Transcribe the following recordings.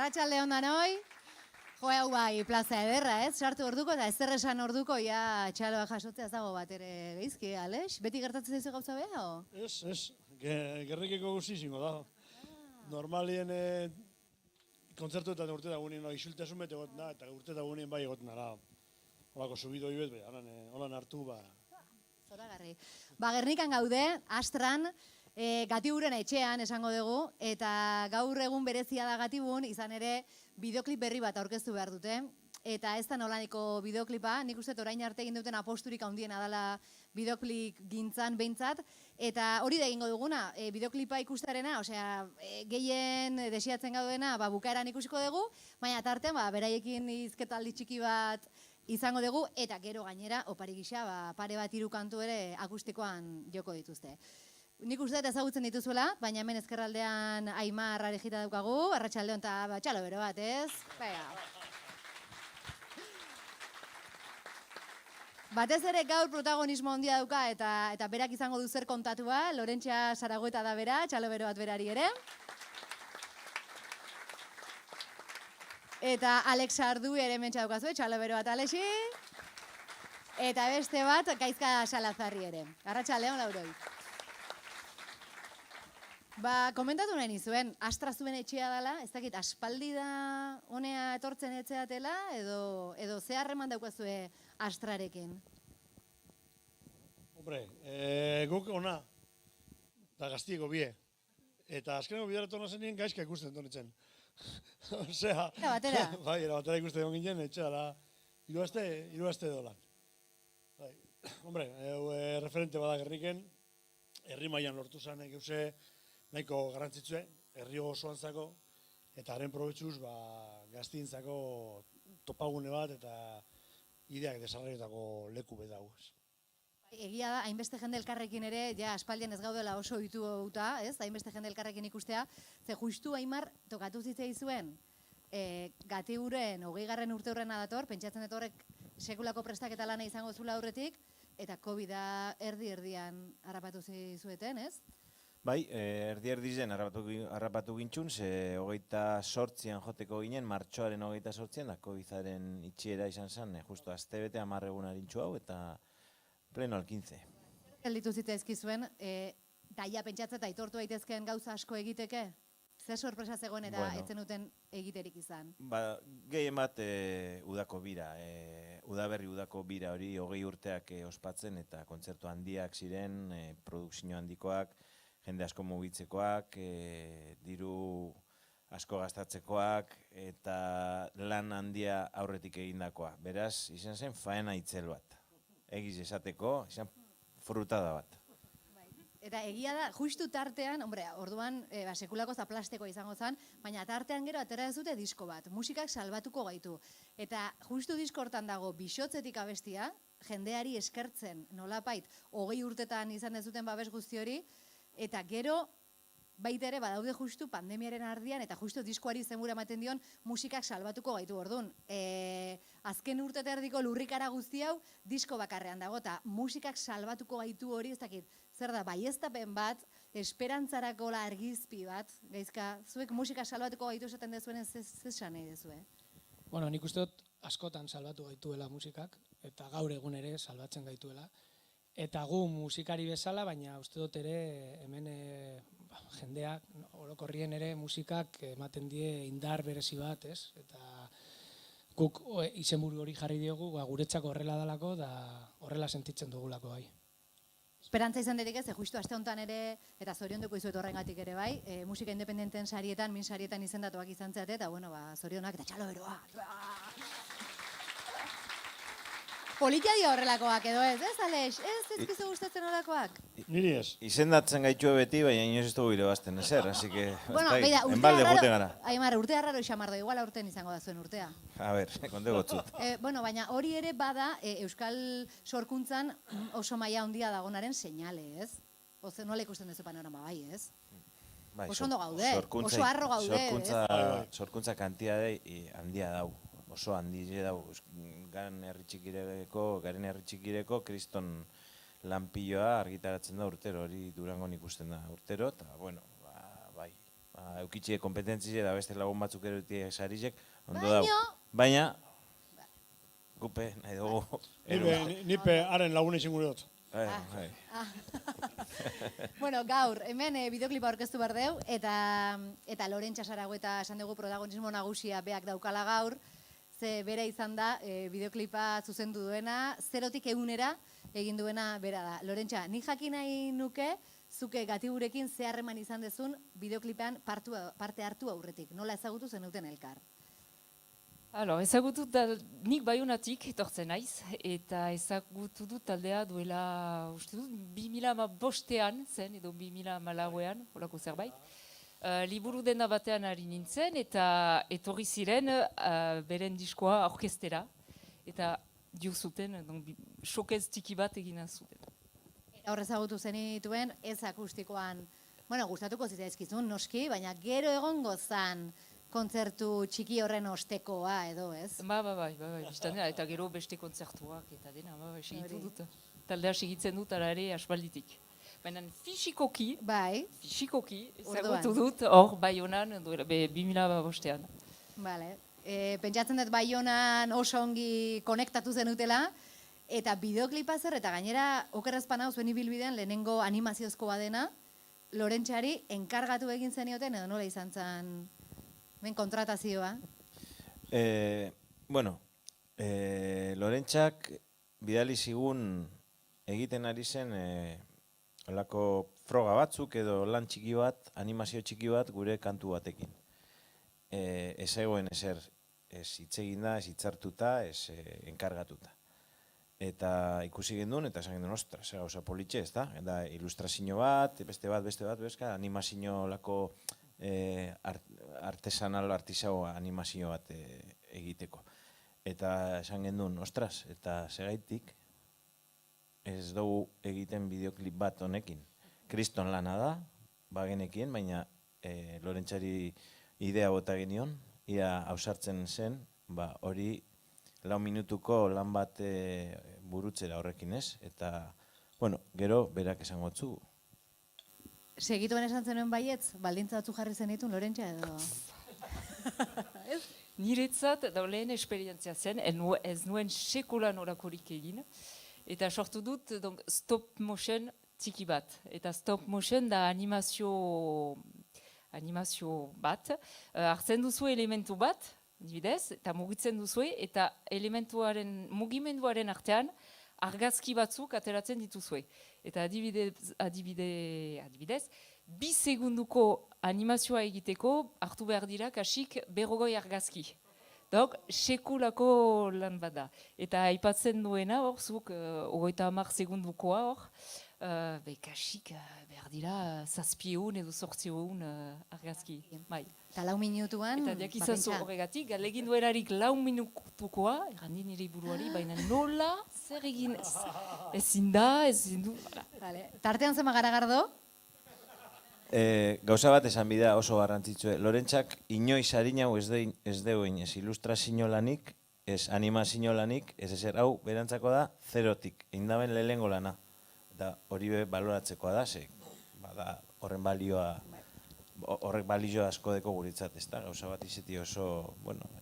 Arratsalde on danoi. Jo, hau bai, plaza ederra, ez? Sartu orduko eta ezer esan orduko, ja, txaloa jasotzea ez dago bat ere geizki, Alex? Beti gertatzen zaizu gauza beha, o? Ez. Gerrikeko guzi zingo da. Normalien kontzertuetan urte dagunien isultasun bete egoten da, eta urte dagunien bai egoten dara. Holako subidoi bet, holan hartu, Zoragarri. Gernikan gaude, Astran, Gatiburen etxean esango dugu, eta gaur egun berezia da Gatibun, izan ere bideoklip berri bat aurkeztu behar dute. Eta ez da nolaniko bideoklipa, nik uste orain arte egin duten aposturik handiena dela bideoklip gintzan behintzat. Eta hori da egingo duguna, bideoklipa ikustearena, osea, gehien desiatzen gaudena bukaeran ikusiko dugu, baina tartean beraiekin hizketaldi txiki bat izango dugu, eta gero gainera, opari gisa, pare bat hiru kantu ere akustikoan joko dituzte. Nik uste ezagutzen dituzuela, baina hemen ezkerraldean Aimar Arejita daukagu, arratsaldeon eta txalo bero bat, ez? Batez ere gaur protagonismo handia dauka eta berak izango du zer kontatua, Lorentxa Zaragoeta da bera, txalo bero bat berari ere. Eta Alex Ardu ere mentxa daukazue, txalo bero bat Alexi. Eta beste bat, Gaizka Salazarri ere. Arratsaldeon lauroi. Komentatu nahi nizuen, Astra zuen etxea dela, ez dakit, aspaldi da honea etortzen etxeatela, edo ze harreman daukazue Astrarekin? Hombre, guk ona, eta gaztieko bie. Eta azkeneko bidaratu hona zenien gaizka ikusten donetzen. Osea, era batera? Bai, era batera ikusten duen ginen, etxea da, hiruazte dolan. Hombre, referente bada Gerniken, herri mailan lortu zen, geuse, nahiko garrantzitsue, herri osoan zako, eta haren probetxuz gaztientzako topagune bat eta ideak desarroietako leku bet dago. Egia da, hainbeste jende elkarrekin ere, ja aspaldian ez gaudela oso ditu gauta, ez? Hainbeste jende elkarrekin ikustea, ze justu Aimar tokatu zitzei zuen, Gatiburen 20. urte hurrena dator, pentsatzen dut horrek sekulako prestaketa lana izango zula aurretik, eta COVID-a erdi-erdian harrapatu zizueten, ez? Bai, erdi-erdizen harrapatu gintxun, ze 28an joteko ginen, martxoaren 28an, da COVID-aren itxiera izan zen, justu astebete 10 egun harintxu hau, eta pleno al 15. Gelditu zitzaizki zuen, daia pentsatzen eta aitortu daitezkeen gauza asko egiteke? Zer sorpresa zegoen eta etzen duten egiterik izan? Gehien bat udako bira, udaberri udako bira hori 20 urteak ospatzen eta kontzertu handiak ziren, produkzio handikoak, jende asko mugitzekoak, diru asko gastatzekoak eta lan handia aurretik egindakoa. Beraz, izan zen faena itzel bat. Egiz esateko, izan frutada bat. Eta egia da, justu tartean, orduan sekulako zaplasteko izango zen, baina tartean gero atera ez dute disko bat, musikak salbatuko gaitu. Eta justu disko hortan dago Bixotzetik abestia, jendeari eskertzen nolapait 20 urtetan izan ez duten babes guzti hori, eta gero baita ere badaude justu pandemiaren ardian eta justu diskoari zenbura ematen dion musikak salbatuko gaitu orduan. Azken urte eta erdiko lurrikara guzti hau disko bakarrean dago eta musikak salbatuko gaitu hori, ez dakit, zer da, baieztapen bat, esperantzarako argizpi bat, Gaizka, zuek musika salbatuko gaitu esaten dezuenen zesan nahi dezue? Bueno, nik uste dut askotan salbatu gaituela musikak, eta gaur egun ere salbatzen gaituela. Eta gu musikari bezala, baina uste dut ere hemen jendeak, orokorrien ere musikak ematen die indar berezi bat, ez? Eta guk izenburu hori jarri diogu, guretzako horrela dalako, da horrela sentitzen dugulako bai. Esperantza izan dedik ez, justu aste honetan ere, eta zorionduko izuet horrengatik ere bai, musika independenten sarietan, min sarietan izendatuak izan zeate, eta bueno, zorionak eta txalo beroa. Politia dio horrelakoak edo ez, Alex? Ez ezkizu gustatzen horrelakoak? Niri ez. Izendatzen gaitu beti, baina inoz ez dugu irabazten ezer, así que enbalde gute gara. Aimar, urtea raro xamar da, igual aurten izango da zuen urtea. A ber, konte gotzut. Baina hori ere bada Euskal sorkuntzan oso maila handia dagonaren seinale, ez? Oze, nola ikusten duzu panorama bai, ez? Oso ondo gaude, oso harro gaude, ez? Sorkuntza kantiade handia dau. Oso handia dau, garen herri txikireko kriston lanpilloa argitaratzen da urtero, hori Durangon ikusten da urtero, eta bueno, bai, eukitxe kompetentzie da beste lagun batzuk erotiek sarizek, ondo dago. Baina, gupe, nahi dugu. Nipe haren lagune izango dut. Bueno, gaur, hemen bideoklipa aurkeztu behar deu, eta Lorentxa Saragoeta esan dugu protagonismo nagusia beak daukala gaur, ze bere izan da bideoklipa zuzendu duena, 0tik 100era egin duena bera da. Lorentxa, nik jakin nahi nuke, zuke Gatiburekin ze harreman izan dezun bideoklipean parte hartu aurretik. Nola ezagutu zenuten elkar? Ezagutu nik Baionatik etortzen naiz, eta ezagutu dut taldea duela, uste dut, 2005ean zen, edo 2004ean, holako zerbait. Liburu denda batean ari nintzen, eta etorri ziren beren diskoa orkestera, eta dio zuten, showcase tiki bat egina zuten. Eta hor ezagutu zenituen, ez akustikoan, gustatuko zitzaizkizun, noski, baina gero egongo zan kontzertu txiki horren ostekoa edo, ez? Bai, biztan dira, eta gero beste kontzertuak, eta dena, segitu dut. Taldea segitzen dut, ara ere, aspalditik. Baina fisikoki ezagutu dut, hor, Baionan, 2005ean. Bale. Pentsatzen dut Baionan oso ongi konektatu zenutela, eta bideoklipa zer, eta gainera, okerrezpan hau zuen ibilbidean, lehenengo animaziozkoa dena, Lorentxari enkargatu egin zenioten, edo nola izan zen kontratazioa? Lorentxak bidali zigun egiten ari zen olako froga batzuk edo lan txiki bat, animazio txiki bat gure kantu batekin. Ez egoen ezer ez hitz eginda, ez hitzartuta, ez enkargatuta. Eta ikusi gendun, eta esan gendun, ostras, gauza politxe, ez da? Eta ilustrazio bat, beste bat, animazio lako artisau animazio bat egiteko. Eta esan gendun, ostras, eta segaitik ez dugu egiten bideoklip bat honekin. Kriston lana da, bagenekien, baina Lorentxari idea bota genion, ia ausartzen zen, hori 4 minutuko lan bat burutzera horrekin ez, eta, gero, berak esango tzu. Segituen esan zenuen baietz, baldintza batzu jarri zenitun, Lorentxa, edo? Niretzat, lehen esperientzia zen, ez nuen sekulan orakorik egin, eta sortu dut stop motion txiki bat. Eta stop motion da animazio bat, hartzen duzu elementu bat, dibidez, eta mugitzen duzue, eta mugimenduaren artean argazki batzuk ateratzen dituzue. Eta adibidez, 2 segunduko animazioa egiteko hartu behar dira kasik 50 argazki. Dok, sekulako lan bat da. Eta aipatzen duena hor, zuk 30 segundukoa hor, kasik behar dira 700 edo 800 argazki. Eta 4 minutuan... Eta diakizazu horregatik, galegin duerarik 4 minutukoa, errandi nire buruari, baina nola zer egin ezin du. Tartean zema garagardo? Gauza bat esan bida oso garrantzitsue. Lorentxak inoiz harinau ez deuin ez ilustrazio lanik, ez animazio lanik, ez ezer hau berantzako da 0tik, indaben lehengo lana. Eta hori baloratzekoa da, horren balioa, horrek balio asko deko guritzat, ez da, gauza bat izeti oso,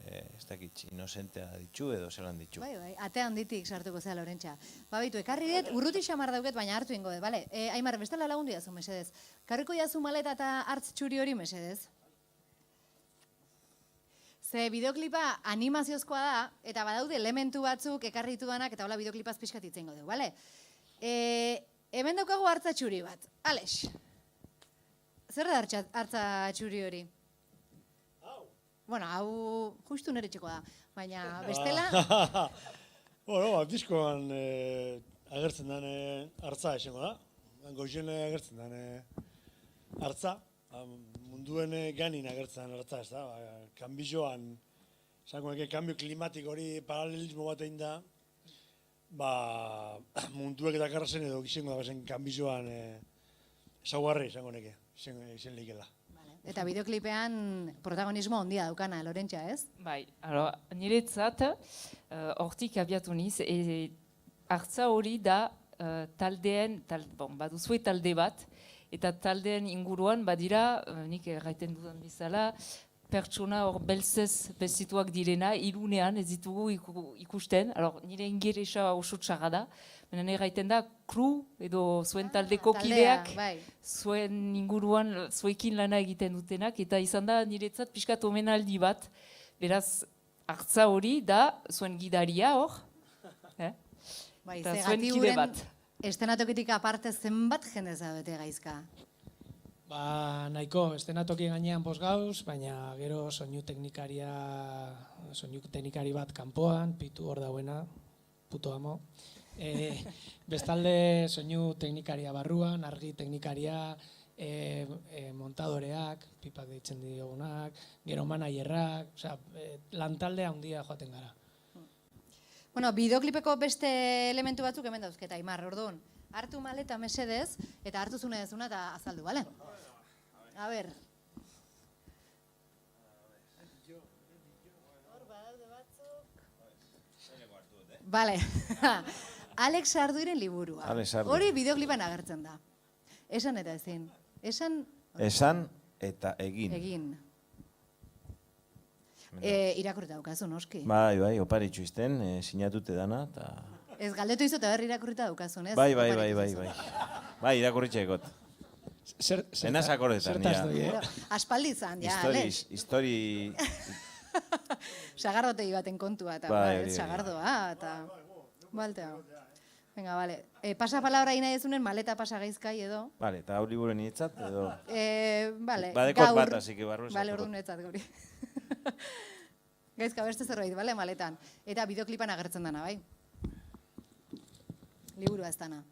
ez dakit, inozentea ditxu edo zelan ditxu. Bai, ate handitik sartuko zea Lorentxa. Bitu, ekarri dut, urruti xamar dauket, baina hartu ingo dut, bale? Aimar, bestela lagundu jazu, mesedez. Karriko jazu maleta eta hartz txuri hori, mesedez. Ze bideoklipa animaziozkoa da, eta badaude elementu batzuk ekarri ditudanak, eta hola bideoklipaz pixkat itzengo dugu, bale? Hemen daukagu hartza txuri bat, Alex. Zer da hartza txuri hori? Hau justu nire txeko da, baina bestela... Diskoan agertzen den hartza esango da. Goizien agertzen den hartza. Munduen ganin agertzen den hartza, ez da. Kanbizioan, esango eke, kanbio klimatik hori paralelismo bat egin da. Munduek eta karrazen edo gizengo da zen kanbizioan esaguarri, esango neke, izen leikela. Eta bideoklipean protagonismo ondia daukana, Lorentxa, ez? Bai, niretzat, hortik abiatu niz, hartza hori da taldeen, baduzue talde bat, eta taldeen inguruan badira, nik erraiten dudan bezala, pertsona hor belzez bezituak direna, irunean ez ditugu ikusten, nire ingeresa oso txarra da, baina erraiten da, kru edo zuen taldeko kideak, zuen inguruan, zuekin lana egiten dutenak, eta izan da niretzat pixkat omenaldi bat, beraz, hartza hori da zuen gidaria hor, eta zuen kide bat. Estenatokitik aparte zenbat jende zaudete Gaizka? Nahiko, estenatoki gainean 5 gauz, baina gero soinu teknikari bat kanpoan, pitu hor dauena, puto amo. Bestalde soinu teknikaria barruan, argi teknikaria, montadoreak, pipak deitzen diogunak, gero managerrak, lantalde handia joaten gara. Bueno, bideoklipeko beste elementu batzuk hemen dauzketa, Aimar, orduan. Hartu maleta mesedez, eta hartu zune dezuna eta azaldu, bale? A ber. Bale. Alex Arduiren liburua. Hori bideoklipan agertzen da. Esan eta ezin. Esan eta egin. Egin. Irakurrita daukazu, noski. Bai, oparitxu izten, sinatute dana, eta... Ez galdetu izu eta berri irakurrita daukazun, ez? Bai. Bai, irakurritxe ekot. Enaz akordetan, ja. Aspaldi zan, ja, Alex. Histori... Sagardotegi baten kontua, eta sagardoa, eta... Baltea. Venga, bale. Pasa palabra ina dezunen, maleta pasa Gaizkai edo. Bale, eta hau liburen nietzat, edo... Bale, badekot bat, así que barru esatuko. Bale, ordu netzat gauri. Gaizka, beste zerbait, bale, maletan. Eta bideoklipan agertzen dana, bai? Liburua ez dana.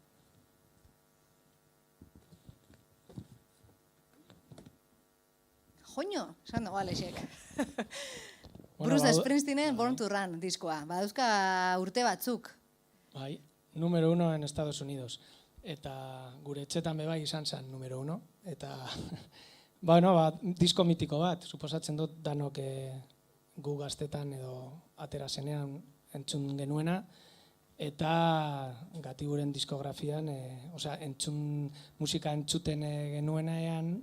Joño, esan dago Alexek. Bruce Springsteenen Born to Run diskoa. Badauzka urte batzuk. Bai, número 1 en Estados Unidos. Eta gure etxetan bebai izan zen número 1. Eta, disko mitiko bat, suposatzen dut danok gu gaztetan edo atera zenean entzun genuena. Eta Gatiburen diskografian, musika entzuten genuenean,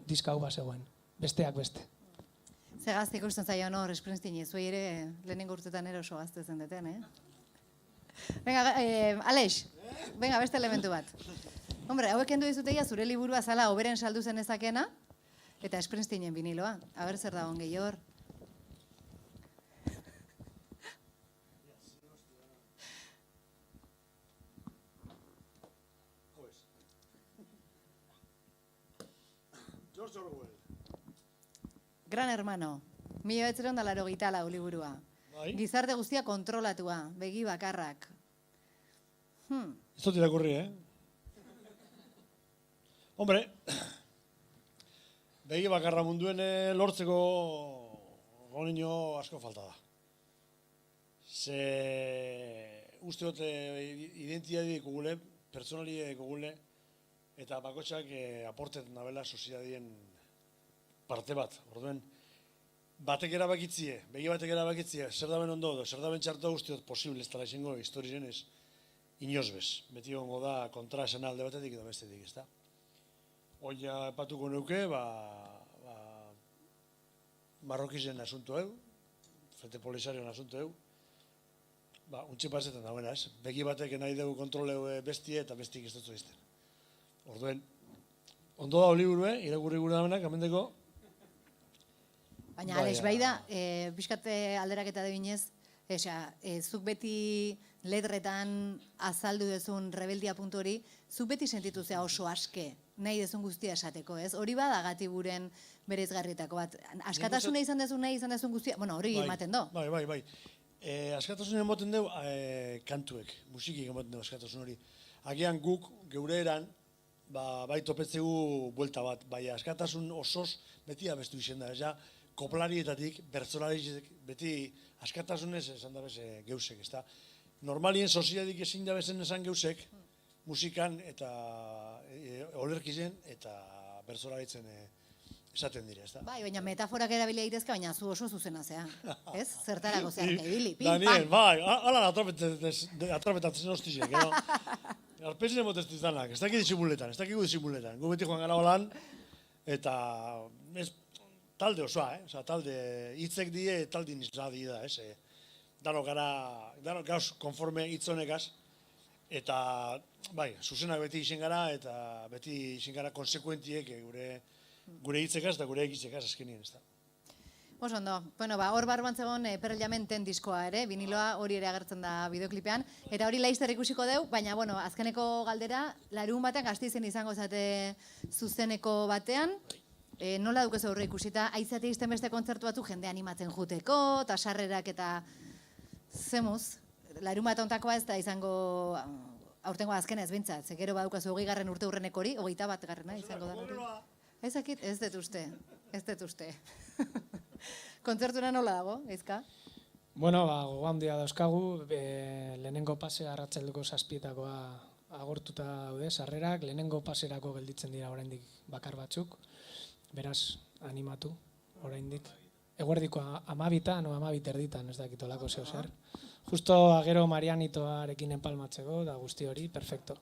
diska hau bazegoen, besteak beste. Ze gazte ikusten zaio hor, Springsteen, zuei ere lehenengo urtetan ere oso gazte zendeten, Venga, Alex, venga, beste elementu bat. Hombre, hauek kendu dizuteia zure liburua zala oberen saldu zen ezakena, eta Springsteenen viniloa. Aber zer da ongi hor. Gran Hermano, 1984 liburua. Gizarte guztia kontrolatua, begi bakarrak. Ez dut irakurri, Hombre, begi bakarra munduen lortzeko gonino asko falta da. Ze uste dut identitateik gule, personaliek gule, eta bakotxak aportetan nabela soziadien parte bat. Orduen, batek erabakitzie, begi batek erabakitzie, zer daben ondo edo, zer daben txartu uste dut posible ez dara izango historien ez, inoz bez. Beti gongo da kontra esan alde batetik edo bestetik, ez da. Oia epatuko neuke, Marrokizen asunto eu, Frente Polisarioen asunto eu, untxe pasetan dagoena ez, begi batek nahi dugu kontroleu bestie eta bestik ez dutzu izten. Orduen, ondo da oliburue, irakurri gure damenak, amendeko. Baina, Alex, bai da, pixkat alderaketa debinez, zuk beti letretan azaldu dezun rebeldia puntu hori, zuk beti sentitu zea oso aske, nahi dezun guztia esateko, ez? Hori bada Gatiburen bereizgarrietako bat. Askatasuna izan dezun nahi izan dezun guztia, bueno, hori ematen do. Bai. Askatasunen emoten dugu kantuek, musikik emoten dugu askatasun hori. Agian guk, geure eran, bai topetzegu buelta bat, bai askatasun osoz beti abestu izen da, ja, koplarietatik, bertzolarietatik, beti askatasunez esan da bez geusek, ez da. Normalien soziadik ezin da bezen esan geusek, musikan eta olerkizen eta bertzolaritzen esaten dire, ez da. Bai, baina metaforak erabilia irezka, baina zu oso zuzena zea, ez? Zertarako zeak ebili, pim, Daniel, bai, ala atrapetatzen hostizek, arpezen emotestu izanak, ez dakik disimuletan, gu beti joan gara holan, eta talde osoa, talde hitzek die, talde nizadi da, dano gauz konforme hitzonekaz, eta bai, zuzenak beti izen gara, eta beti izen gara konsekuentiek gure hitzekaz eta gure egitzekaz azkenien, ez da. Oso ondo, bueno, hor barruan zegoen Pearl Jamen Ten diskoa ere, viniloa hori ere agertzen da bideoklipean, eta hori laizter ikusiko deu, baina, bueno, azkeneko galdera, larun batean Gasteizen izango zate zuzeneko batean, nola dukezu aurre ikusita, aizate izten beste kontzertu batzuk jende animatzen juteko, eta sarrerak eta zemuz, larun bat ontakoa ez da izango aurtengo azkena ez bintzat, zekero badukazu 20. urte hurreneko hori, 21. izango da. Ezakit, ez dut uste. Kontzertura nola dago, Eizka? Bueno, gogo handia dauzkagu, lehenengo pase arratsalduko 7:00 agortuta daude sarrerak, lehenengo paserako gelditzen dira oraindik bakar batzuk, beraz, animatu, oraindik. Eguerdiko 12:00, no 12:30, ez dakit olako zer. Justo agero Marianitoarekin enpalmatzeko, da guzti hori, perfecto.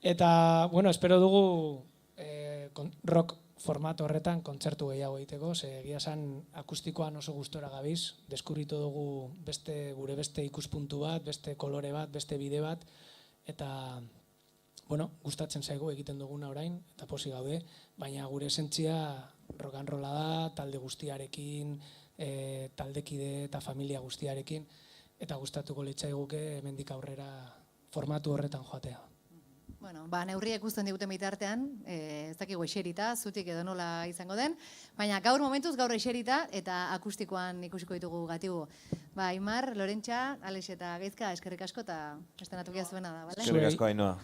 Eta, bueno, espero dugu rock formato horretan kontzertu gehiago egiteko, ze egia esan akustikoan oso gustora gabiz, deskubritu dugu gure beste ikuspuntu bat, beste kolore bat, beste bide bat, eta, bueno, gustatzen zaigu egiten duguna orain, eta posi gaude, baina gure esentzia rock and rolla da, talde guztiarekin, taldekide eta familia guztiarekin, eta gustatuko litzaiguke hemendik aurrera formatu horretan joatea. Bueno, neurriek uzten diguten bitartean, ez dakigu eserita, zutik edo nola izango den, baina gaur momentuz gaur eserita eta akustikoan ikusiko ditugu gatibu. Aimar, Lorentxa, Alex eta Gaizka, eskerrik asko eta estenatukia zuena da, bale? Eskerrik asko, Ainhoa.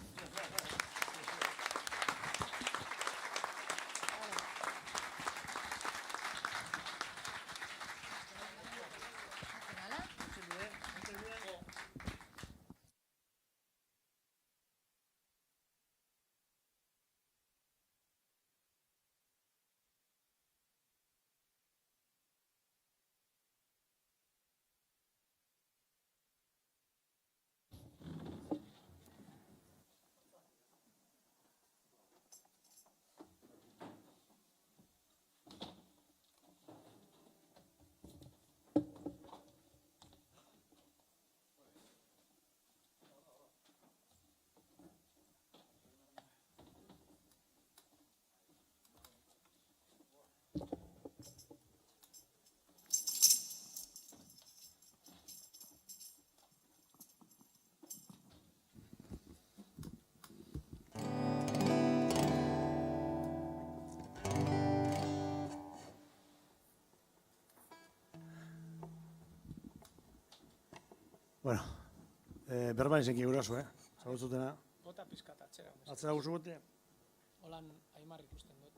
Bueno, berba izenki guraso, zagutzutena. Bota pizkat atzera. Atzera guzu bote? Holan Aimar ikusten dut.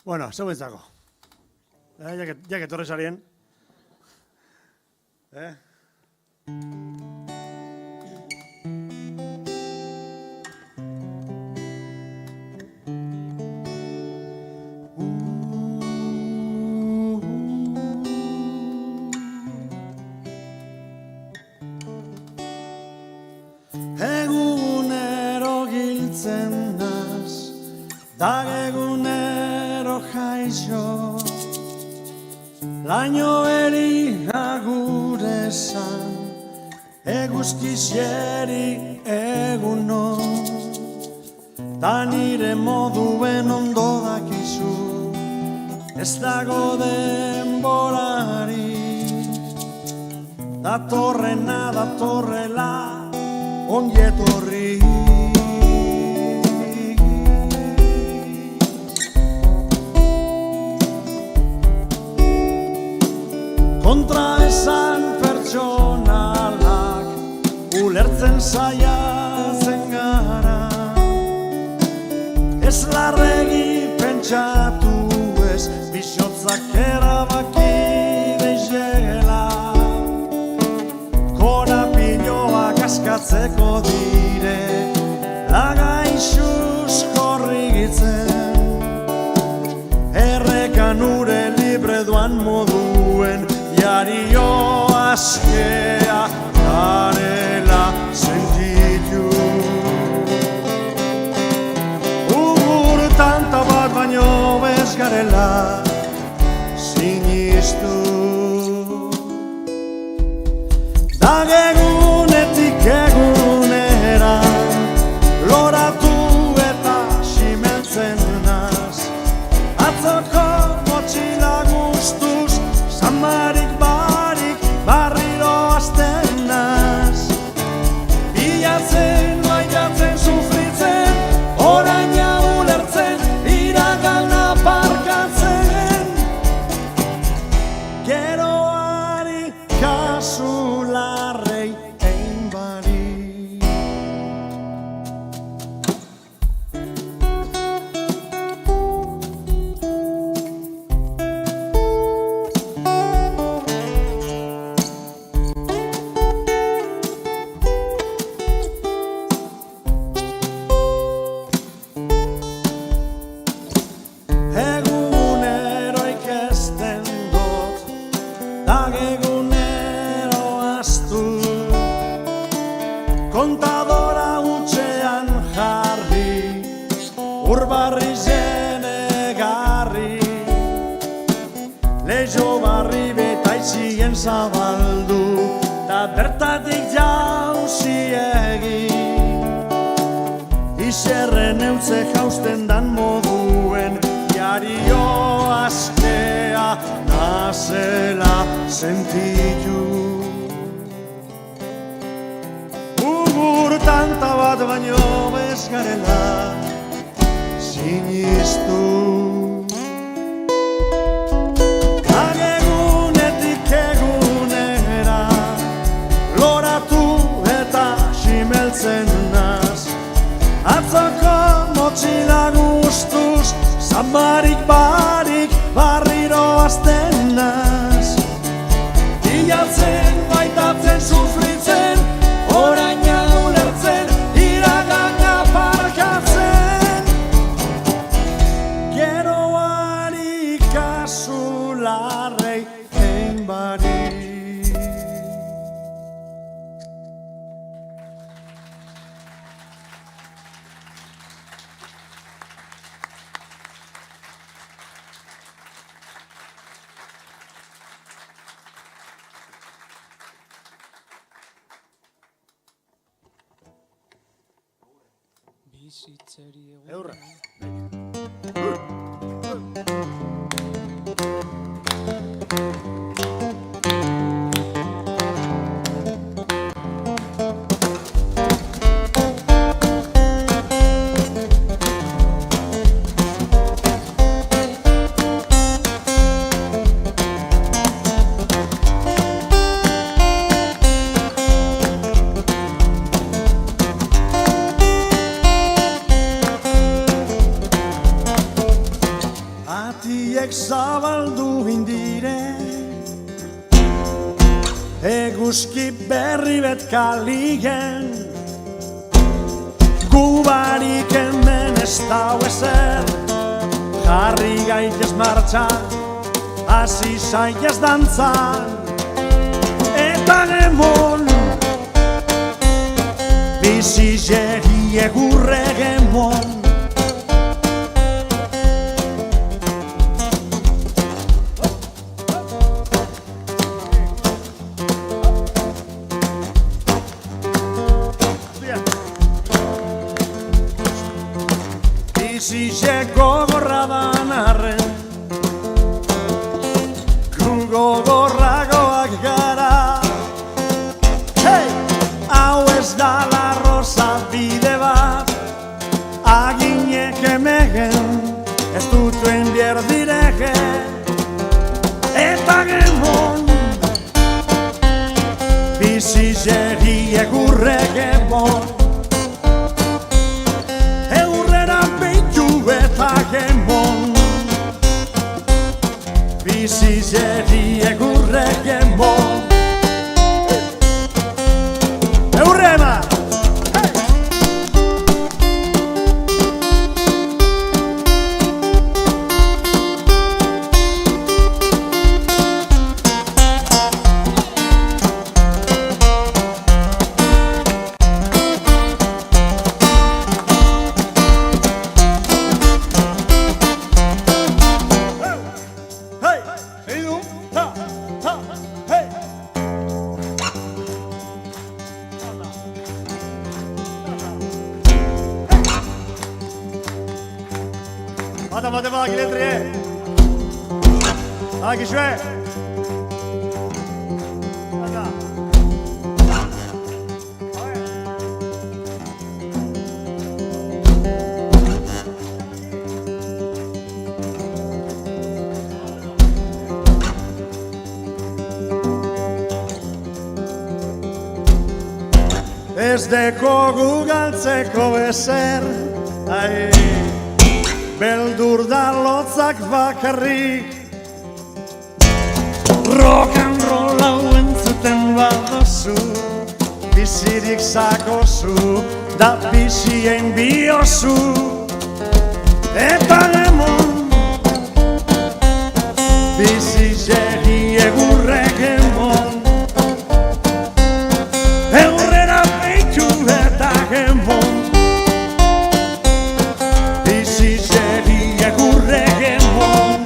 Bueno, zeu bentzako. Jak etorre sarien. Egunero giltzen naz, dag egunero jaixo, laino eri agure esan, eguzkixeri eguno, da nire moduen ondo dakizu, ez dago denborari, datorrena datorrela, ongi etorri. Kontra esan pertsonalak ulertzen saiatzen gara, ez larregi pentsatu ez, bizotzak erabaki deixegela, korapiloak askatzeko dire, lagaixuz korrigitzen, errekan ure libre doan moduen, diario askea garela sentitu. Tanta bat baino ez garela sinistu. Dagegunetik egunera loratu eta simeltzen naz. Atzoko motxila guztuz zamarik barik barriro hasten naz. Bilatzen, maiatzen, sufritzen, oraina ulertzen, iragana parkatzen. Geroari kasu larrei egin bari. Egunero ikesten dut, dagegunero astu. Kontadora utxean jarri, urbarri zenegarri. Lezo barri betaizien zabaldu, da bertatik jauzi egin. Izerren eutze jausten dan moduen, diario askea nazela sentitu. Tanta bat baino ez garela sinistu. Dagegunetik egunera loratu eta simeltzen naz. Atzoko motxila guztuz zamarik barik barriro hasten naz. Bilatzen, baitatzen, sufritzen, oraina ulertzen, iragana parkatzen. Geroari kasu larrei egin bari. Bizitzeri Eurra. Atiek zabaldu indire, eguzki berri bet kalien. Gubarik hemen ez dau ezer, jarri gaitez martxan, hasi zaitez dantzan. Eta gemon, bizi jeri egurre gemon. Bizize gogorra dan arren, gu gogorragoak gara. Hey! Hau ez da la rosa bide bat, aginek emegen, ez dutuen bierdirege. Eta gemon, bizizeri egurre gemon. Eta gemon, bizizeri egurre gemon. Eurrema! Bata badak letrie. Akizue. Bata. Ez dekogu galtzeko bezer, beldur da lotzak bakarrik. Rock and roll hau entzuten badozu, bizirik zakozu, da bizien biozu. Eta gemon, bizi jeri egurrek emon, eurrera peitu eta gemon, bizi jeri egurrek emon,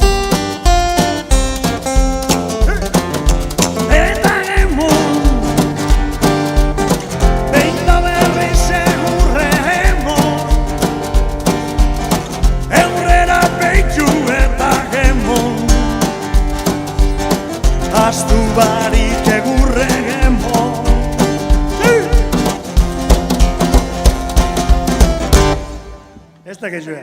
eta gemon, behinda berriz egurre emon, eurrera peitu eta gemon, astu barik egurre gemon. Ez da gezue.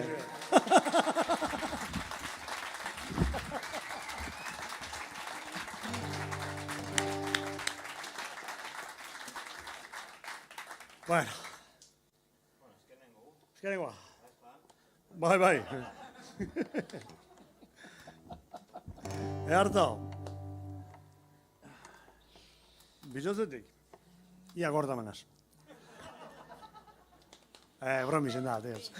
Bueno. Ezkenengoa. Bai. Eharto. Bizotzetik. Ia gorda manaz. Bromi zen da, tíos.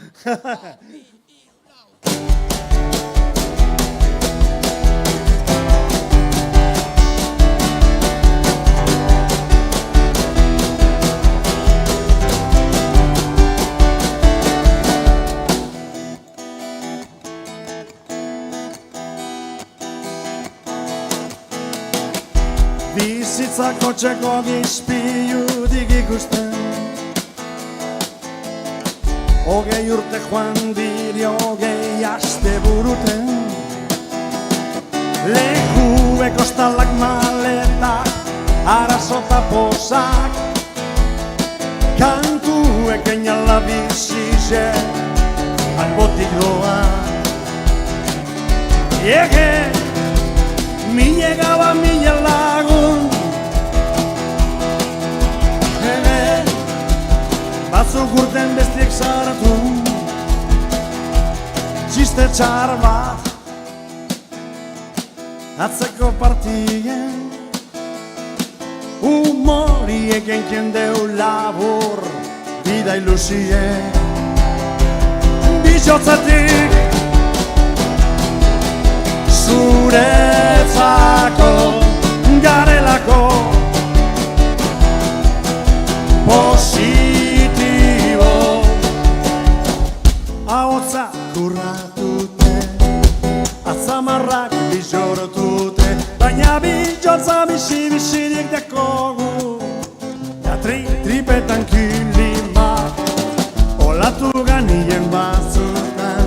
Bizitzako txeko gizpiludik ikusten, hogei urte joan diri hogei aste buruten, leku ekostalak maletak, arazota posak, kantuek einala bizize, albotik doa. Ege, mile gaba mile lagun, batzuk urten bestiek zaratu, txiste txar bat, atzeko partien, humoriek enkendeu labur, bida ilusien, bizotzetik, zuretzako, garelako, positibo, ahotza kurratute, atzamarrak bizorotute, baina bizotza bizi-bizirik dekogu, ja tripetan kilimak, olatu ganien batzutan,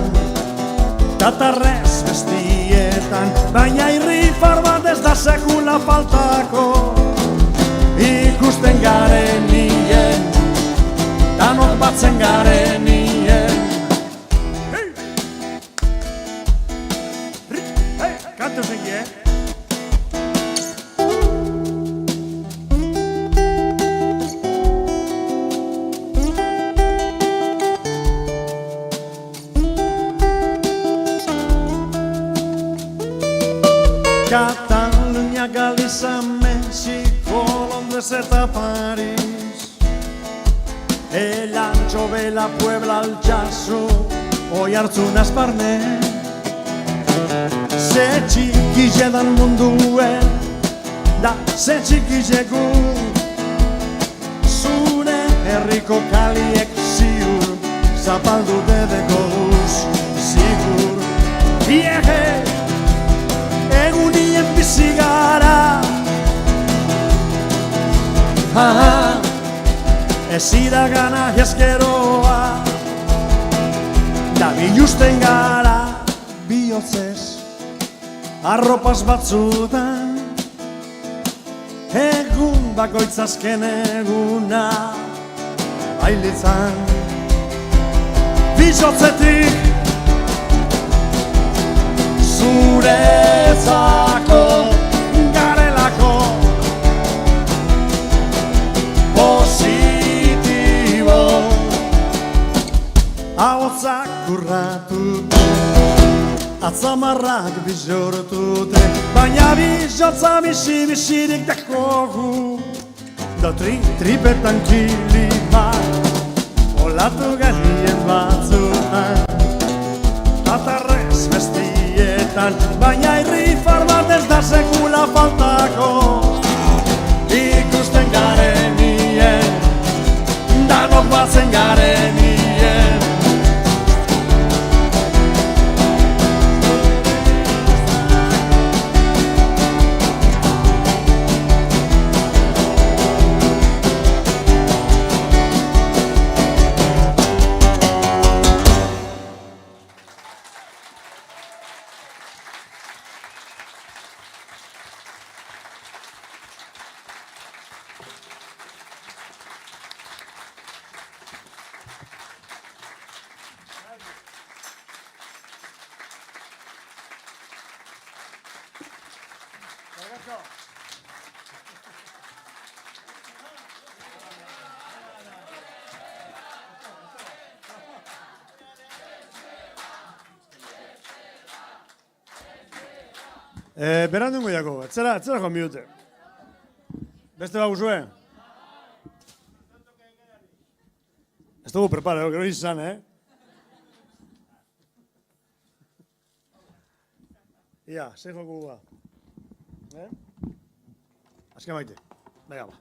tatarrez bestietan, baina irrifar bat ez da sekula faltako, ikusten garen nien, danok batzen garen nien. Kantu zengi, Catalunya, Galiza, México, Londres eta Paris, el Ancho, Vela, Puebla, Altsasu, Oiartzun, Asparne, ze txikize dan munduen, da ze txikize gu, zure herriko kaliek ziur, zapaldu dedeko duz, zigur. Iege, egunien bizi gara, ez iragana jaskeroa, da bilusten gara, bihotzez arropas batzutan egun bakoitzazken eguna bailitzan bihotzetik zuretzako garelako positibo ahotsak urratut atzamarrak bizortute baina bizotza bizi-bizirik dakogu da tripetan kilimak olatu galien batzutan atarrez bestietan baina irrifar bat ez da sekula faltako ikusten garenien danok batzen garenien Berandungo jako, etzera joan bihute. Beste bat guzue? Ez dugu prepara, gero izan, Ia, ze joku ba. Azken maite. Venga, ba.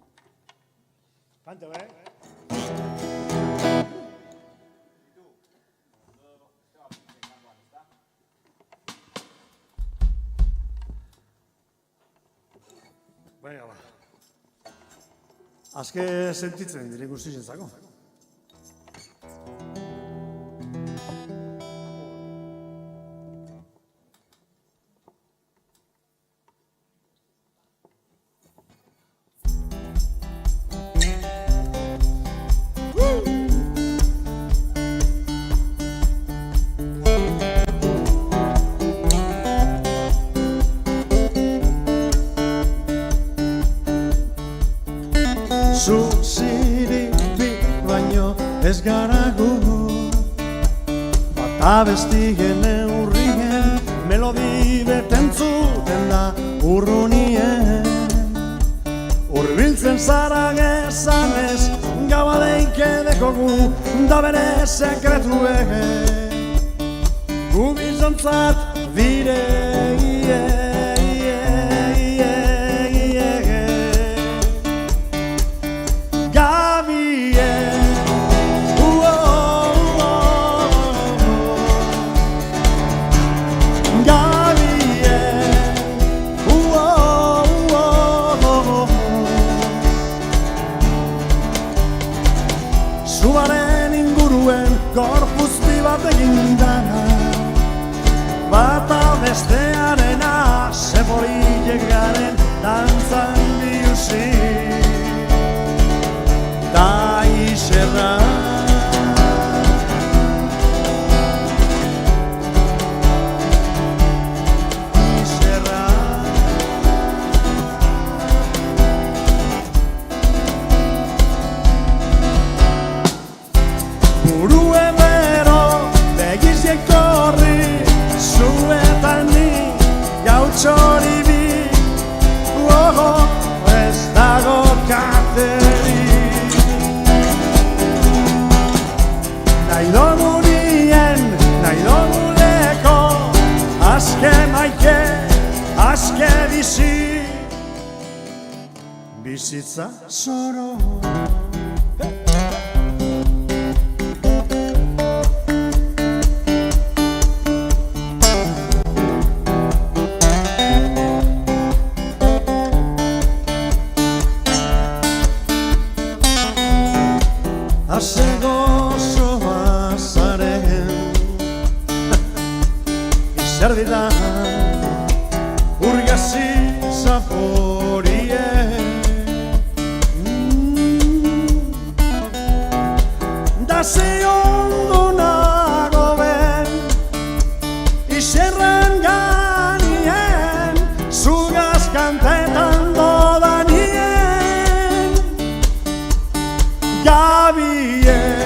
Pante, Venga, ba. Azke sentitzen direk guztizentzako. Ez gara gu bat abestigen eurrien melodi beten zuten da urrunien urbiltzen zara gezanez gaua deike gu da bere sekretue gu bizontzat dire gorpuzti bat egin dana bata bestearena zeporilek garen dantzan biuzi da izerra Txori bi, ez dago kateri nahi donurien, nahi donuleko azke maike, azke bizi bizitza zoro zer ditan urgazi zaporie. Da ze ondo nago ben iserran ganien zugaz kantetan dodanien gabien.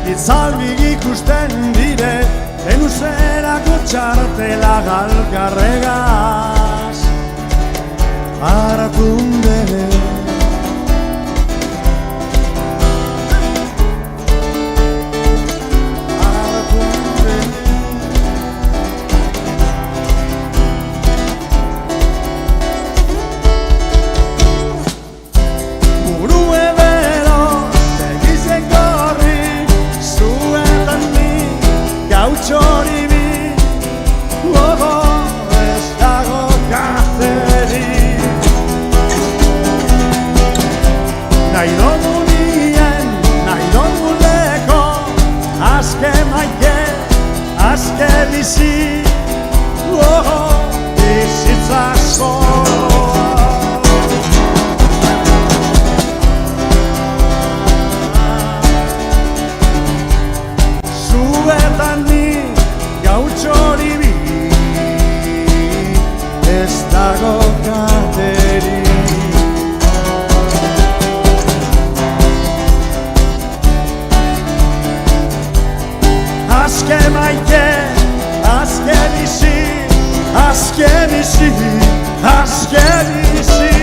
Itzalbik ikusten dire Enuzerako txartela galkarregaz Aratunde Txoribi, gogo ez dago gazteri. Nahi dugu nien, nahi dugu leko, azke maite, azke bizi, gogo bizitza zoroa. Zuetan ni gautxoribi ez dago kateri. Azke maite, azke bizi, azke bizi, azke bizi.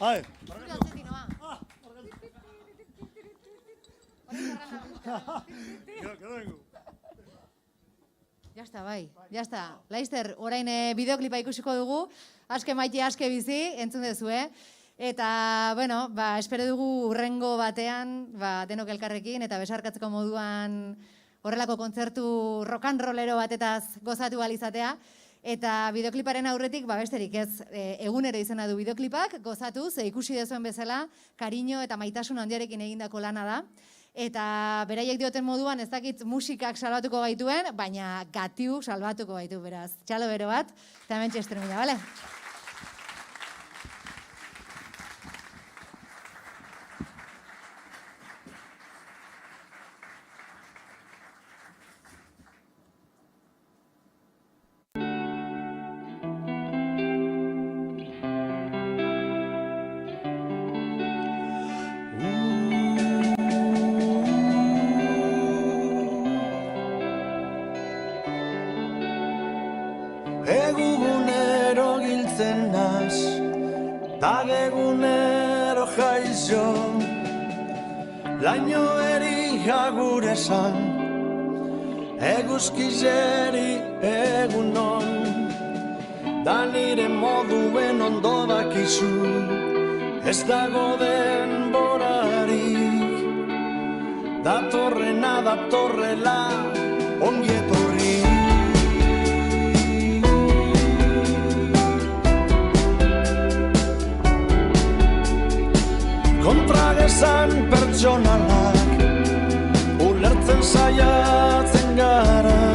Hai. Jasta, bai, jasta. Laister, orain bideoklipa ikusiko dugu, aske maite, aske bizi, entzun dezue. Eta, bueno, espero dugu urrengo batean, denok elkarrekin, eta besarkatzeko moduan horrelako kontzertu rock'n'rollero batetaz gozatu izatea. Eta bideokliparen aurretik, besterik ez, egunero izena du bideoklipak, gozatu, ze ikusi dezuen bezala, kariño eta maitasun handiarekin egindako lana da. Eta beraiek dioten moduan, ez dakit musikak salbatuko gaituen, baina gatiuk salbatuko gaitu, beraz. Txalo bero bat, eta hemen txestremila, bale? Egunero giltzen naz, tagegunero jaixo, laino eri agur esan, eguzkizeri egunon, da nire moduen ondo dakizu, ez dago denborarik, datorrena datorrela ongi etorri. Kontragezan pertsonalak ulertzen saiatzen gara,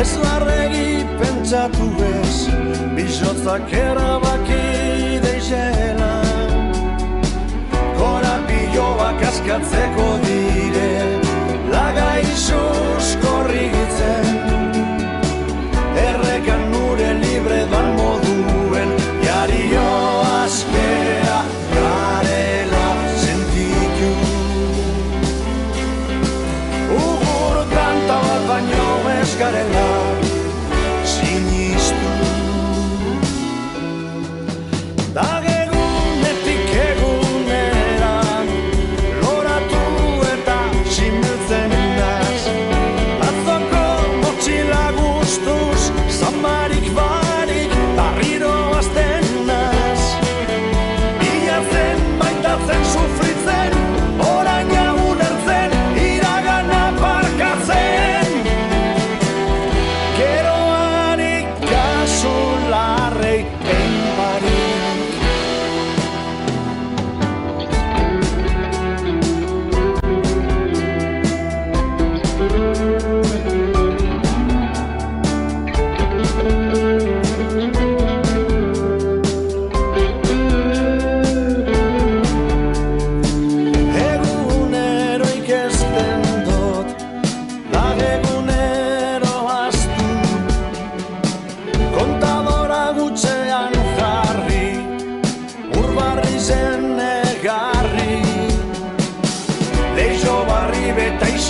ez larregi pentsatu ez, bizotzak erabaki deixela, korapioak askatzeko dire, lagaizuz korrigitzen, errekan nure libre doan moduen, jario aske.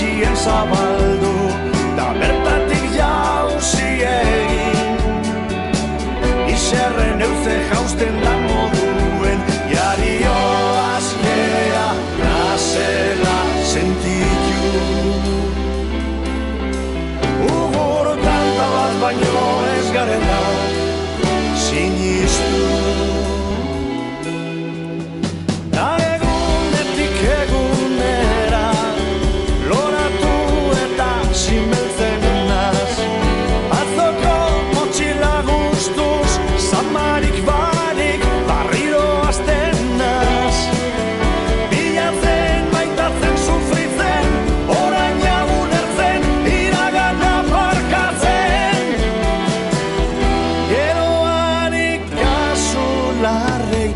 etxien zabaldu, da bertatik jauzi egin. Iserren euze jausten da moduen, jario azkea nazela sentitu. Ugur tanta bat baino ez garela sinistu. Da egunetik egunera loratu eta simeltzen naz. Atzoko motxila guztuz, zamarik barik barriro azten naz. Bilatzen, maitatzen, sufritzen, oraina ulertzen, iragana barkatzen. Geroarik kasu larrei